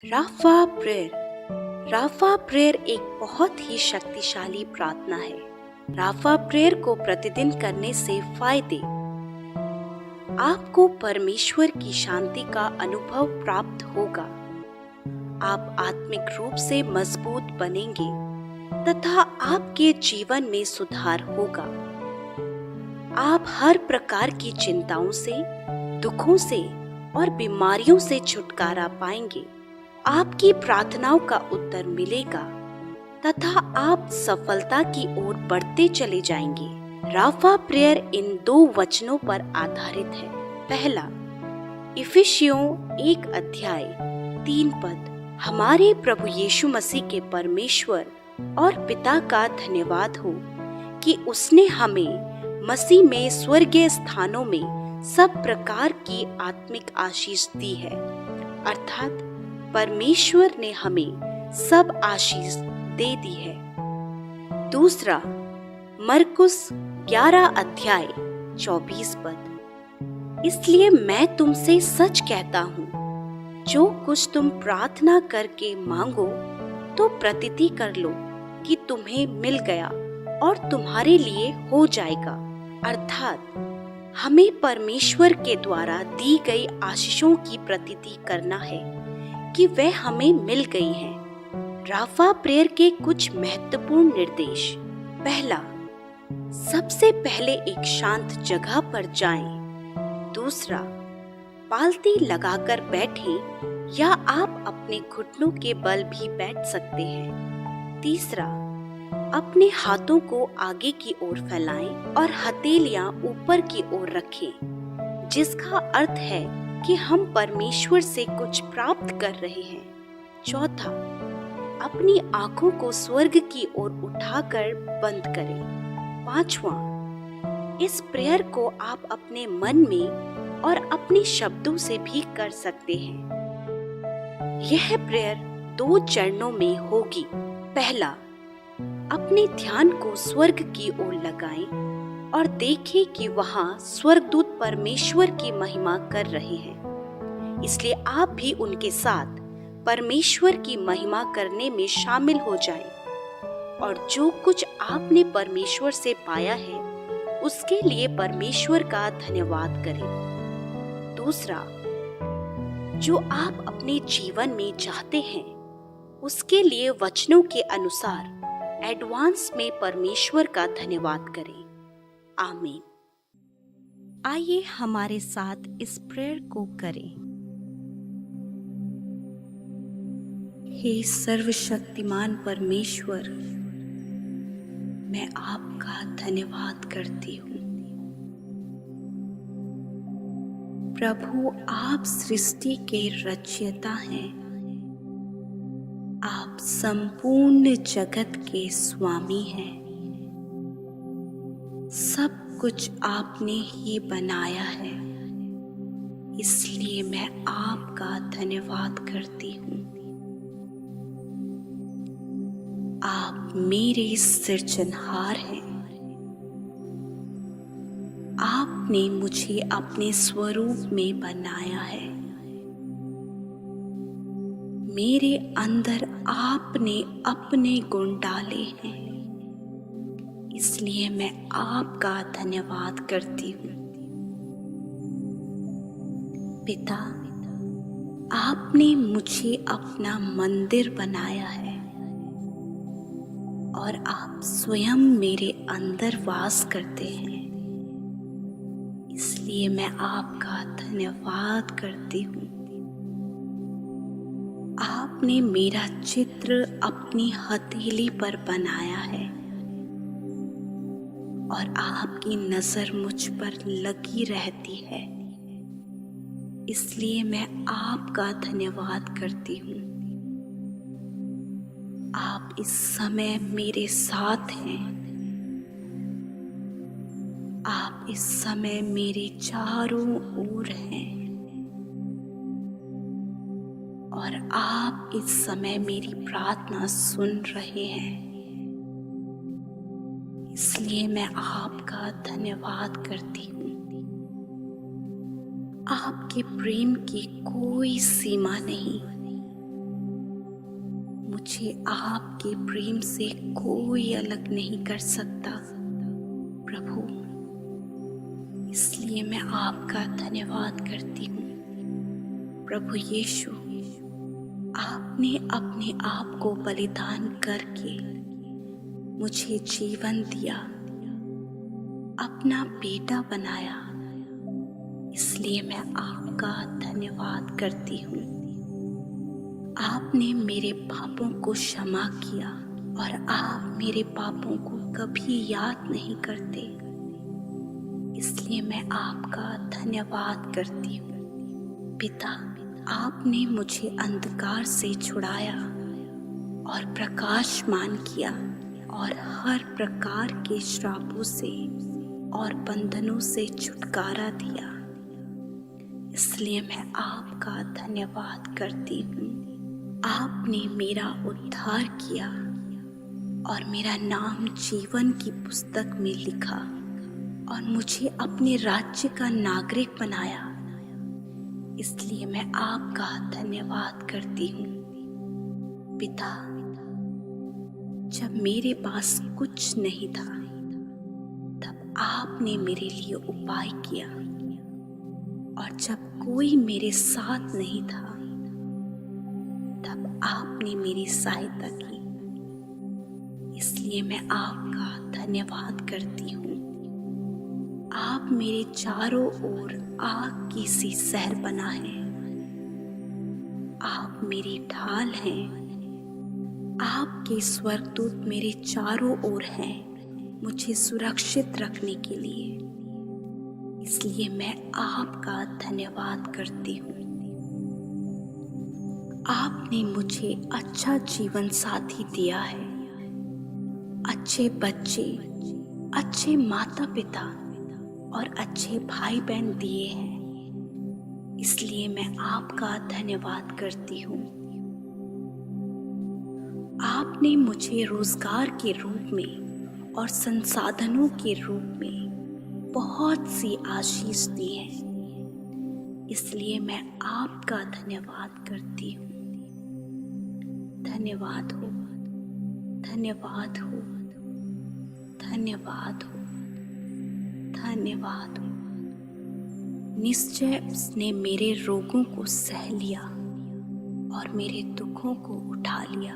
Rafa prayer. Rafa prayer एक बहुत ही शक्तिशाली प्रार्थना है। राफा प्रेयर को प्रतिदिन करने से फायदे। आपको परमेश्वर की शांति का अनुभव प्राप्त होगा। आप आत्मिक रूप से मजबूत बनेंगे तथा आपके जीवन में सुधार होगा। आप हर प्रकार की चिंताओं से, दुखों से और बीमारियों से छुटकारा पाएंगे। आपकी प्रार्थनाओं का उत्तर मिलेगा तथा आप सफलता की ओर बढ़ते चले जाएंगे। राफा प्रेयर इन 2 वचनों पर आधारित है। पहला, इफिसियों 1 अध्याय 3 पद। हमारे प्रभु यीशु मसीह के परमेश्वर और पिता का धन्यवाद हो कि उसने हमें मसीह में स्वर्गीय स्थानों में सब प्रकार की आत्मिक आशीष दी है। अर्थात परमेश्वर ने हमें सब आशीष दे दी है। दूसरा, मरकुस 11 अध्याय 24 पद। इसलिए मैं तुमसे सच कहता हूँ, जो कुछ तुम प्रार्थना करके मांगो तो प्रतीति कर लो कि तुम्हें मिल गया और तुम्हारे लिए हो जाएगा। अर्थात हमें परमेश्वर के द्वारा दी गई आशीषों की प्रतीति करना है कि वह हमें मिल गई हैं। राफा प्रेयर के कुछ महत्वपूर्ण निर्देश। पहला, सबसे पहले एक शांत जगह पर जाएं। दूसरा, पालती लगाकर बैठें या आप अपने घुटनों के बल भी बैठ सकते हैं। तीसरा, अपने हाथों को आगे की ओर फैलाएं और हथेलियां ऊपर की ओर रखें, जिसका अर्थ है कि हम परमेश्वर से कुछ प्राप्त कर रहे हैं। चौथा, अपनी आंखों को स्वर्ग की ओर उठाकर बंद करें। पांचवा, इस प्रेयर को आप अपने मन में और अपने शब्दों से भी कर सकते हैं। यह प्रेयर 2 चरणों में होगी। पहला, अपने ध्यान को स्वर्ग की ओर लगाएं और देखें कि वहां स्वर्गदूत परमेश्वर की महिमा कर रहे हैं। इसलिए आप भी उनके साथ परमेश्वर की महिमा करने में शामिल हो जाएं और जो कुछ आपने परमेश्वर से पाया है उसके लिए परमेश्वर का धन्यवाद करें। दूसरा, जो आप अपने जीवन में चाहते हैं उसके लिए वचनों के अनुसार एडवांस में परमेश्वर का धन्यवाद करें। आमीन। आइए हमारे साथ इस प्रेयर को करें। हे सर्वशक्तिमान परमेश्वर, मैं आपका धन्यवाद करती हूँ। प्रभु, आप सृष्टि के रचयिता हैं। आप संपूर्ण जगत के स्वामी हैं। सब कुछ आपने ही बनाया है, इसलिए मैं आपका धन्यवाद करती हूँ। आप मेरे सृजनहार हैं। आपने मुझे अपने स्वरूप में बनाया है। मेरे अंदर आपने अपने गुण डाले हैं, इसलिए मैं आपका धन्यवाद करती हूँ। पिता, आपने मुझे अपना मंदिर बनाया है और आप स्वयं मेरे अंदर वास करते हैं, इसलिए मैं आपका धन्यवाद करती हूँ। आपने मेरा चित्र अपनी हथेली पर बनाया है और आपकी नजर मुझ पर लगी रहती है, इसलिए मैं आपका धन्यवाद करती हूँ। आप इस समय मेरे साथ हैं। आप इस समय मेरे चारों ओर हैं और आप इस समय मेरी प्रार्थना सुन रहे हैं, इसलिए मैं आपका धन्यवाद करती हूँ। आपके प्रेम की कोई सीमा नहीं। मुझे आपके प्रेम से कोई अलग नहीं कर सकता प्रभु। इसलिए मैं आपका धन्यवाद करती हूँ प्रभु यीशु। आपने अपने आप को बलिदान करके मुझे जीवन दिया, अपना बेटा बनाया। इसलिए मैं आपका धन्यवाद करती हूँ। आपने मेरे पापों को क्षमा किया और आप मेरे पापों को कभी याद नहीं करते। इसलिए मैं आपका धन्यवाद करती हूँ। पिता, आपने मुझे अंधकार से छुड़ाया और प्रकाशमान किया और हर प्रकार के श्रापों से और बंधनों से छुटकारा दिया। इसलिए मैं आपका धन्यवाद करती हूँ। आपने मेरा उद्धार किया और मेरा नाम जीवन की पुस्तक में लिखा और मुझे अपने राज्य का नागरिक बनाया। इसलिए मैं आपका धन्यवाद करती हूँ। पिता, जब मेरे पास कुछ नहीं था तब आपने मेरे लिए उपाय किया, और जब कोई मेरे साथ नहीं था तब आपने मेरी सहायता की। इसलिए मैं आपका धन्यवाद करती हूँ। आप मेरे चारों ओर आग की सी सहर बना है। आप मेरी ढाल हैं। आपके स्वर्गदूत मेरे चारों ओर हैं, मुझे सुरक्षित रखने के लिए। इसलिए मैं आपका धन्यवाद करती हूँ। आपने मुझे अच्छा जीवन साथी दिया है, अच्छे बच्चे, अच्छे माता पिता और अच्छे भाई बहन दिए हैं। इसलिए मैं आपका धन्यवाद करती हूँ। आपने मुझे रोजगार के रूप में और संसाधनों के रूप में बहुत सी आशीष दी है। इसलिए मैं आपका धन्यवाद करती हूँ। धन्यवाद हो, धन्यवाद हो, धन्यवाद हो, धन्यवाद हो। निश्चय उसने मेरे रोगों को सह लिया और मेरे दुखों को उठा लिया।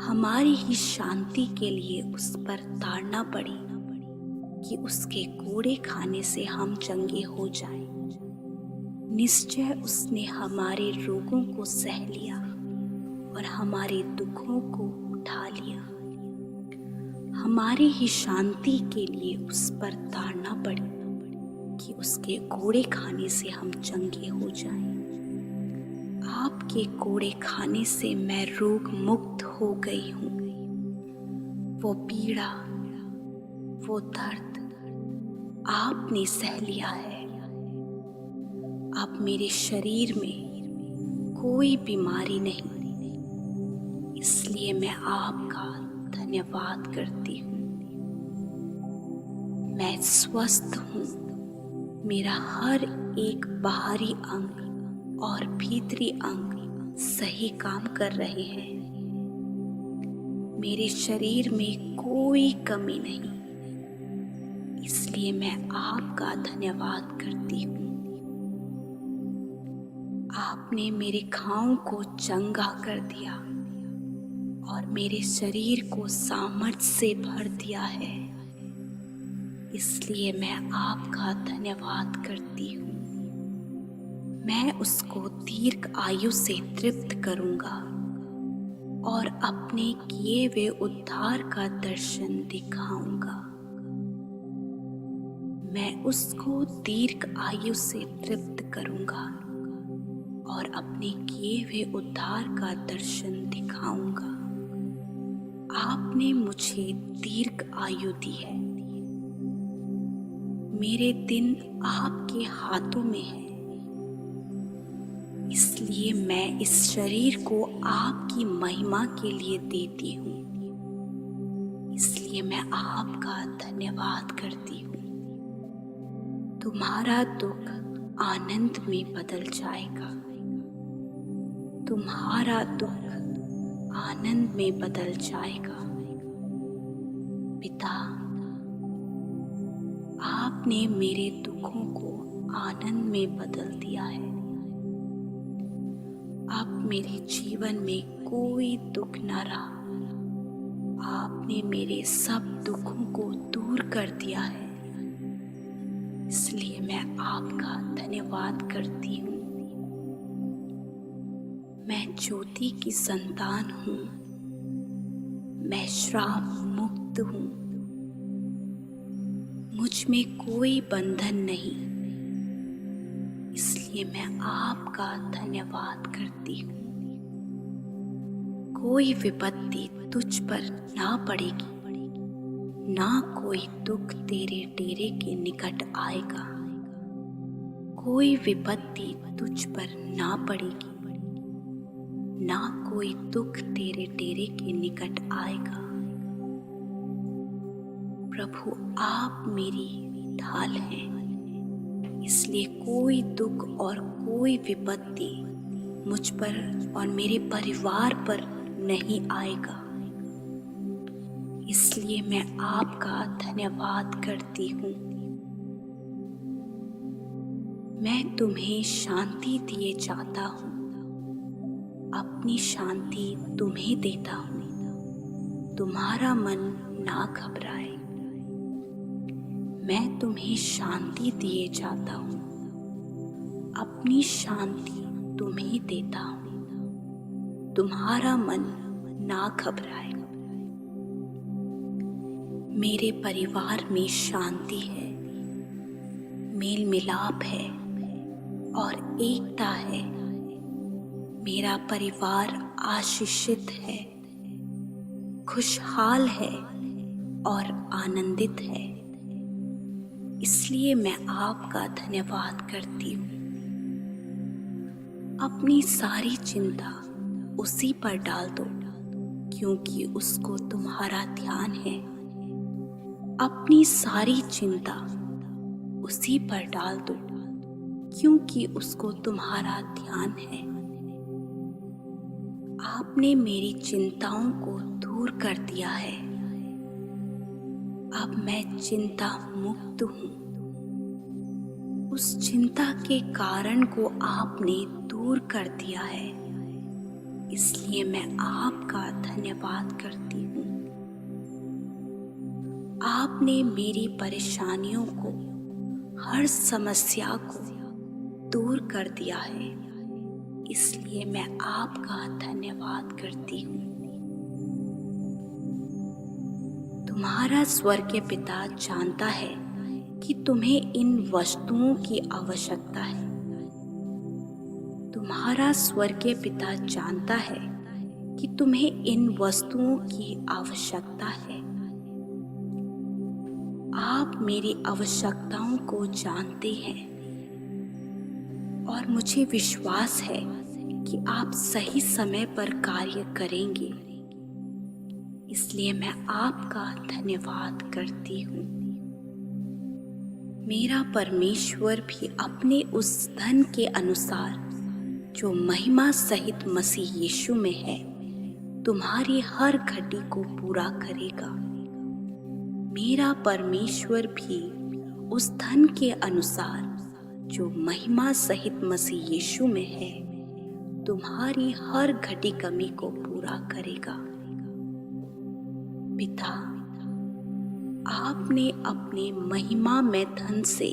हमारी ही शांति के लिए उस पर ताड़ना पड़ी कि उसके कोड़े खाने से हम चंगे हो जाएं। निश्चय उसने हमारे रोगों को सह लिया और हमारे दुखों को उठा लिया। हमारी ही शांति के लिए उस पर ताड़ना पड़ी कि उसके कोड़े खाने से हम चंगे हो जाएं। आपके कोड़े खाने से मैं रोग मुक्त हो गई हूँ। वो पीड़ा, वो दर्द आपने सह लिया है। अब मेरे शरीर में कोई बीमारी नहीं। इसलिए मैं आपका धन्यवाद करती हूँ। मैं स्वस्थ हूँ। मेरा हर एक बाहरी अंग और भीतरी अंग सही काम कर रहे हैं। मेरे शरीर में कोई कमी नहीं। इसलिए मैं आपका धन्यवाद करती हूँ। आपने मेरे घावों को चंगा कर दिया और मेरे शरीर को सामर्थ्य से भर दिया है। इसलिए मैं आपका धन्यवाद करती हूँ। मैं उसको दीर्घ आयु से तृप्त करूँगा और अपने किए हुए उद्धार का दर्शन दिखाऊंगा। मैं उसको दीर्घ आयु से तृप्त करूँगा और अपने किए हुए उद्धार का दर्शन दिखाऊंगा। आपने मुझे दीर्घ आयु दी है। मेरे दिन आपके हाथों में है। इसलिए मैं इस शरीर को आपकी महिमा के लिए देती हूँ। इसलिए मैं आपका धन्यवाद करती हूँ। तुम्हारा दुख आनंद में बदल जाएगा। तुम्हारा दुख आनंद में बदल जाएगा। पिता, आपने मेरे दुखों को आनंद में बदल दिया है। अब मेरे जीवन में कोई दुख न रहा। आपने मेरे सब दुखों को दूर कर दिया है। इसलिए मैं आपका धन्यवाद करती हूँ। मैं ज्योति की संतान हूँ। मैं श्राप मुक्त हूँ। मुझ में कोई बंधन नहीं। इसलिए मैं आपका धन्यवाद करती हूँ। कोई विपत्ति तुझ पर ना पड़ेगी, ना कोई दुख तेरे डेरे के निकट आएगा। कोई विपत्ति तुझ पर ना पड़ेगी, ना कोई दुख तेरे डेरे के निकट आएगा। प्रभु, आप मेरी ढाल हैं, इसलिए कोई दुख और कोई विपत्ति मुझ पर और मेरे परिवार पर नहीं आएगा। इसलिए मैं आपका धन्यवाद करती हूँ। मैं तुम्हें शांति दिए जाता हूँ। अपनी शांति तुम्हें देता हूँ। तुम्हारा मन ना घबराए। मैं तुम्हें शांति दिए जाता हूँ। अपनी शांति तुम्हें देता हूँ। तुम्हारा मन ना घबराए। मेरे परिवार में शांति है, मेल मिलाप है और एकता है। मेरा परिवार आशीषित है, खुशहाल है और आनंदित है। इसलिए मैं आपका धन्यवाद करती हूँ। अपनी सारी चिंता उसी पर डाल दो, क्योंकि उसको तुम्हारा ध्यान है। अपनी सारी चिंता उसी पर डाल दो, क्योंकि उसको तुम्हारा ध्यान है। आपने मेरी चिंताओं को दूर कर दिया है। अब मैं चिंता मुक्त हूँ। उस चिंता के कारण को आपने दूर कर दिया है। इसलिए मैं आपका धन्यवाद करती हूँ। आपने मेरी परेशानियों को, हर समस्या को दूर कर दिया है। इसलिए मैं आपका धन्यवाद करती हूँ। तुम्हारा स्वर्गीय पिता जानता है कि तुम्हें इन वस्तुओं की आवश्यकता है। तुम्हारा स्वर्गीय पिता जानता है कि तुम्हें इन वस्तुओं की आवश्यकता है। आप मेरी आवश्यकताओं को जानते हैं और मुझे विश्वास है कि आप सही समय पर कार्य करेंगे। इसलिए मैं आपका धन्यवाद करती हूँ। मेरा परमेश्वर भी अपने उस धन के अनुसार जो महिमा सहित मसीह यीशु में है, तुम्हारी हर घटी को पूरा करेगा। मेरा परमेश्वर भी उस धन के अनुसार जो महिमा सहित मसीह यीशु में है, तुम्हारी हर घटी कमी को पूरा करेगा। पिता, आपने अपने महिमा में धन से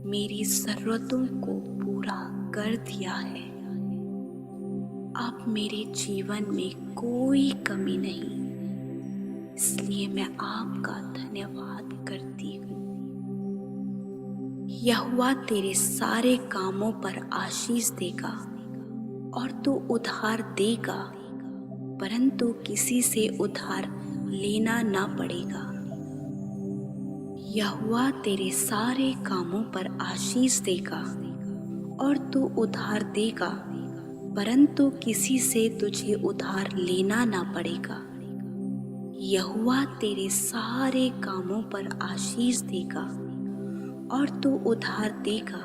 मेरी जरूरतों को पूरा कर दिया है। अब मेरे जीवन में कोई कमी नहीं। इसलिए मैं आपका धन्यवाद करती हूँ। यहोवा तेरे सारे कामों पर आशीष देगा और तू उधार देगा, परंतु किसी से उधार लेना ना पड़ेगा। यहोवा तेरे सारे कामों पर आशीष देगा और तू उधार देगा, परंतु किसी से तुझे उधार लेना ना पड़ेगा। यहोवा तेरे सारे कामों पर आशीष देगा और तू उधार देगा,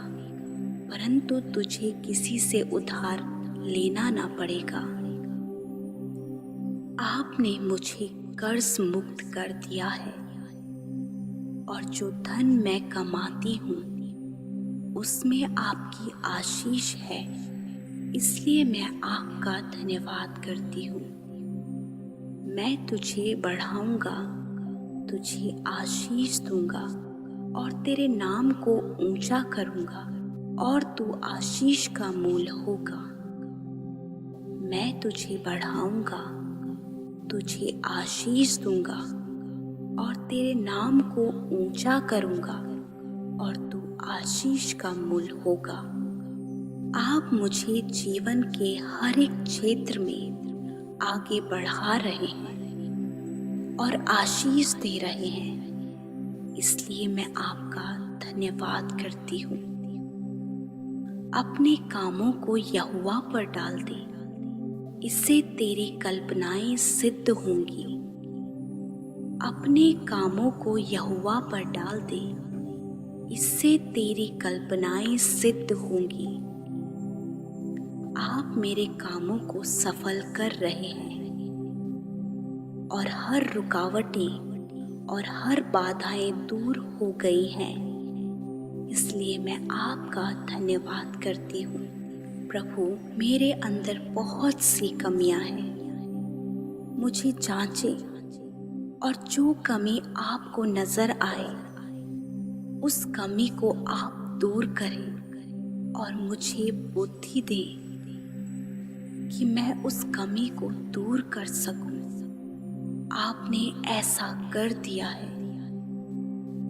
परंतु तुझे किसी से उधार लेना ना पड़ेगा। आपने मुझे कर्ज मुक्त कर दिया है और जो धन मैं कमाती हूँ उसमें आपकी आशीष है, इसलिए मैं आपका धन्यवाद करती हूँ। मैं तुझे बढ़ाऊंगा, तुझे आशीष दूंगा और तेरे नाम को ऊंचा करूंगा और तू आशीष का मूल होगा। मैं तुझे बढ़ाऊंगा, तुझे आशीष दूंगा और तेरे नाम को ऊंचा करूंगा और तू आशीष का मूल होगा। आप मुझे जीवन के हर एक क्षेत्र में आगे बढ़ा रहे हैं और आशीष दे रहे हैं, इसलिए मैं आपका धन्यवाद करती हूँ। अपने कामों को यहोवा पर डाल दे, इससे तेरी कल्पनाएं सिद्ध होंगी। अपने कामों को यहोवा पर डाल दे, इससे तेरी कल्पनाएं सिद्ध होंगी। आप मेरे कामों को सफल कर रहे हैं और हर रुकावटें और हर बाधाएं दूर हो गई हैं, इसलिए मैं आपका धन्यवाद करती हूँ। प्रभु, मेरे अंदर बहुत सी कमियां हैं, मुझे जांचें और जो कमी आपको नजर आए उस कमी को आप दूर करें और मुझे बुद्धि दें कि मैं उस कमी को दूर कर सकूं। आपने ऐसा कर दिया है,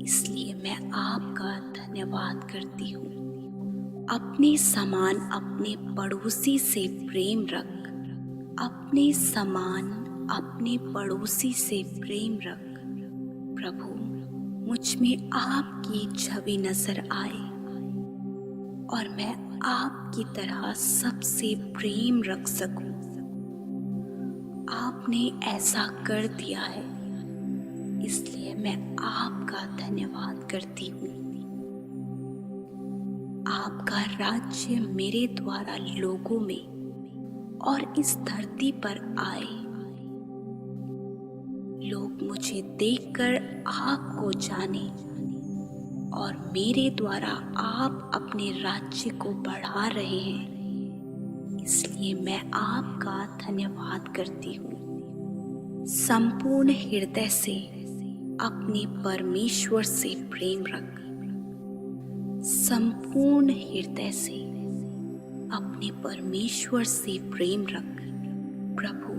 इसलिए मैं आपका धन्यवाद करती हूँ। अपने समान अपने पड़ोसी से प्रेम रख, अपने समान अपने पड़ोसी से प्रेम रख। प्रभु, मुझ में आपकी छवि नजर आए और मैं आपकी तरह सबसे प्रेम रख सकूं। आपने ऐसा कर दिया है, इसलिए मैं आपका धन्यवाद करती हूँ। आपका राज्य मेरे द्वारा लोगों में और इस धरती पर आए। लोग मुझे देखकर आपको जाने और मेरे द्वारा आप अपने राज्य को बढ़ा रहे हैं, इसलिए मैं आपका धन्यवाद करती हूँ। संपूर्ण हृदय से अपने परमेश्वर से प्रेम रख, संपूर्ण हृदय से अपने परमेश्वर से प्रेम रख। प्रभु,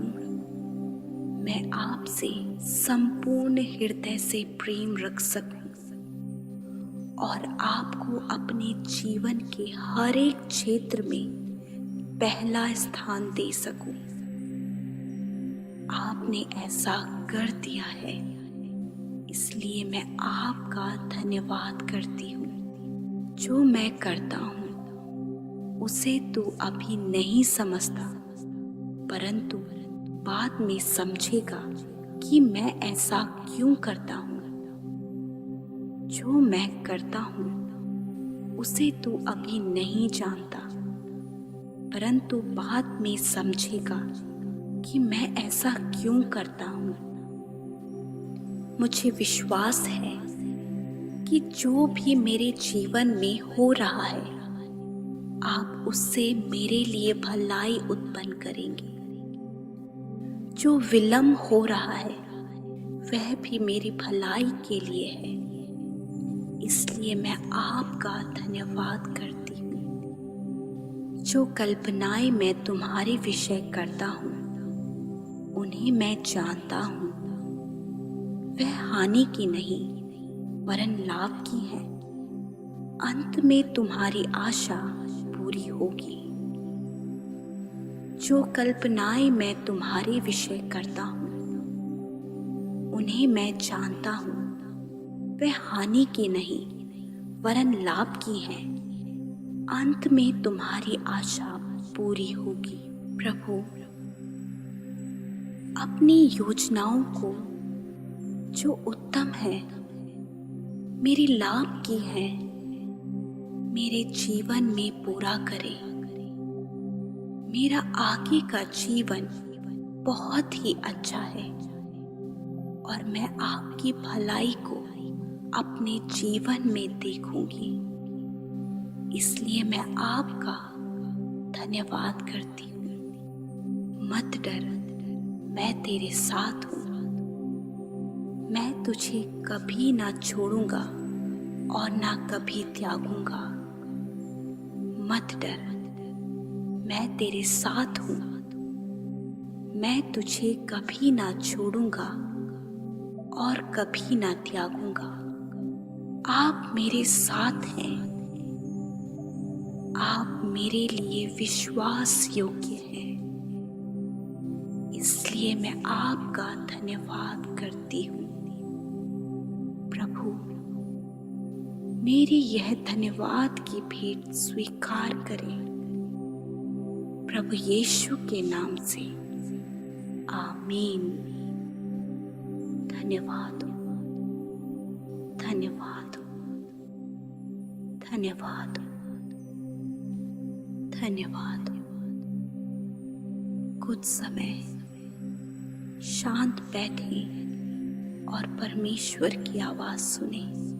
मैं आपसे संपूर्ण हृदय से प्रेम रख सकूं और आपको अपने जीवन के हर एक क्षेत्र में पहला स्थान दे सकूं। आपने ऐसा कर दिया है, इसलिए मैं आपका धन्यवाद करती हूँ। जो मैं करता हूँ उसे तू अभी नहीं समझता, परंतु बाद में समझेगा कि मैं ऐसा क्यों करता हूँ। जो मैं करता हूँ उसे तू अभी नहीं जानता, परंतु बाद में समझेगा कि मैं ऐसा क्यों करता हूँ। मुझे विश्वास है कि जो भी मेरे जीवन में हो रहा है, आप उससे मेरे लिए भलाई उत्पन्न करेंगे। जो विलंब हो रहा है वह भी मेरी भलाई के लिए है, इसलिए मैं आपका धन्यवाद करती हूँ। जो कल्पनाएं मैं तुम्हारे विषय करता हूँ उन्हें मैं जानता हूँ, वह हानि की नहीं वरन लाभ की है। अंत में तुम्हारी आशा पूरी होगी। जो कल्पनाएं मैं तुम्हारे विषय करता हूँ उन्हें मैं जानता हूँ, वह हानि की नहीं वरन लाभ की है। अंत में तुम्हारी आशा पूरी होगी। प्रभु, अपनी योजनाओं को जो उत्तम है, मेरे लाभ की है, मेरे जीवन में पूरा करे। मेरा आगे का जीवन बहुत ही अच्छा है और मैं आपकी भलाई को अपने जीवन में देखूंगी। इसलिए मैं आपका धन्यवाद करती हूँ। मत डर, मैं तेरे साथ हूँ। मैं तुझे कभी ना छोड़ूंगा और ना कभी त्यागूंगा। मत डर, मैं तेरे साथ हूँ। मैं तुझे कभी ना छोड़ूंगा और कभी ना त्यागूंगा। आप मेरे साथ हैं। आप मेरे लिए विश्वास योग्य हैं। इसलिए मैं आपका धन्यवाद करती हूँ। प्रभु, मेरी यह धन्यवाद की भेंट स्वीकार करें। प्रभु यीशु के नाम से आमीन। धन्यवाद, धन्यवाद, धन्यवाद, धन्यवाद। कुछ समय शांत बैठें और परमेश्वर की आवाज सुनें।